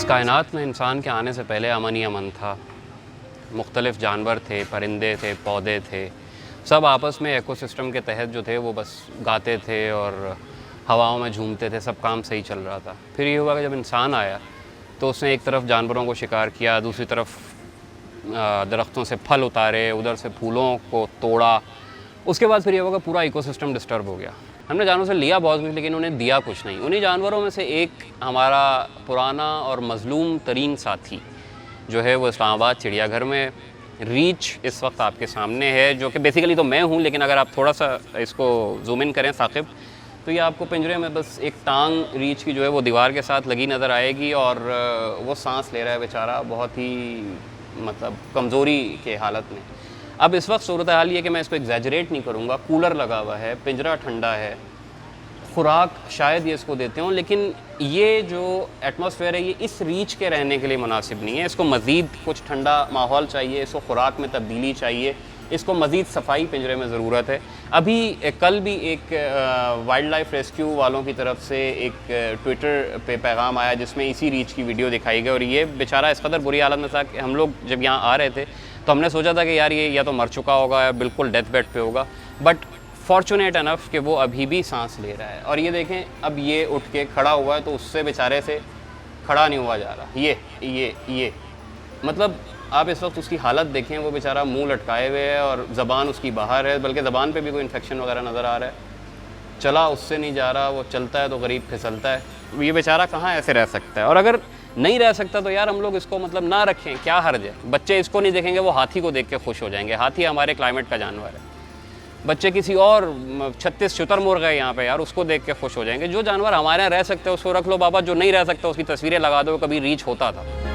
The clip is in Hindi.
इस कायनात में इंसान के आने से पहले अमन ही अमन था। मुख्तलिफ़ जानवर थे, परिंदे थे, पौधे थे, सब आपस में इकोसिस्टम के तहत जो थे वो बस गाते थे और हवाओं में झूमते थे, सब काम सही चल रहा था। फिर ये हुआ कि जब इंसान आया तो उसने एक तरफ जानवरों को शिकार किया, दूसरी तरफ दरख्तों से फल उतारे, उधर से फूलों को तोड़ा। उसके बाद फिर ये होगा पूरा इकोसिस्टम डिस्टर्ब हो गया। हमने जानवरों से लिया बहुत कुछ लेकिन उन्हें दिया कुछ नहीं। उन्हीं जानवरों में से एक हमारा पुराना और मज़लूम तरीन साथी जो है वो इस्लामाबाद चिड़ियाघर में रीछ इस वक्त आपके सामने है, जो कि बेसिकली तो मैं हूँ, लेकिन अगर आप थोड़ा सा इसको जूम इन करें साकिब, तो ये आपको पिंजरे में बस एक टांग रीछ की जो है वो दीवार के साथ लगी नज़र आएगी और वो सांस ले रहा है बेचारा, बहुत ही मतलब कमज़ोरी के हालत में। अब इस वक्त सूरत हाल ये कि मैं इसको एग्जैजरेट नहीं करूँगा, कूलर लगा हुआ है, पिंजरा ठंडा है, खुराक शायद ये इसको देते हों, लेकिन ये जो एटमॉस्फेयर है ये इस रीच के रहने के लिए मुनासिब नहीं है। इसको मज़ीद कुछ ठंडा माहौल चाहिए, इसको खुराक में तब्दीली चाहिए, इसको मज़ीद सफाई पिंजरे में ज़रूरत है। अभी कल भी एक वाइल्ड लाइफ रेस्क्यू वालों की तरफ से एक ट्विटर पे पैगाम आया जिसमें इसी रीच की वीडियो दिखाई गई और ये बेचारा इस कदर बुरी हालत में था कि हम लोग जब यहाँ आ रहे थे तो हमने सोचा था कि यार ये या तो मर चुका होगा या बिल्कुल डेथ बेड पे होगा, बट फॉर्चुनेट अनफ कि वो अभी भी सांस ले रहा है। और ये देखें अब ये उठ के खड़ा हुआ है तो उससे बेचारे से खड़ा नहीं हुआ जा रहा। ये मतलब आप इस वक्त उसकी हालत देखें, वो बेचारा मुंह लटकाए हुए है और ज़बान उसकी बाहर है, बल्कि ज़बान पे भी कोई इन्फेक्शन वगैरह नज़र आ रहा है। चला उससे नहीं जा रहा, वो चलता है तो गरीब फिसलता है। ये बेचारा कहाँ ऐसे रह सकता है? और अगर नहीं रह सकता तो यार हम लोग इसको मतलब ना रखें, क्या हर्ज है? बच्चे इसको नहीं देखेंगे, वो हाथी को देख के खुश हो जाएंगे। हाथी हमारे क्लाइमेट का जानवर है। बच्चे किसी और 36 शुतुरमुर्ग है यहाँ पे यार, उसको देख के खुश हो जाएंगे। जो जानवर हमारे यहाँ रह सकते हैं उसको रख लो बाबा, जो नहीं रह सकता उसकी तस्वीरें लगा दो, कभी रीच होता था।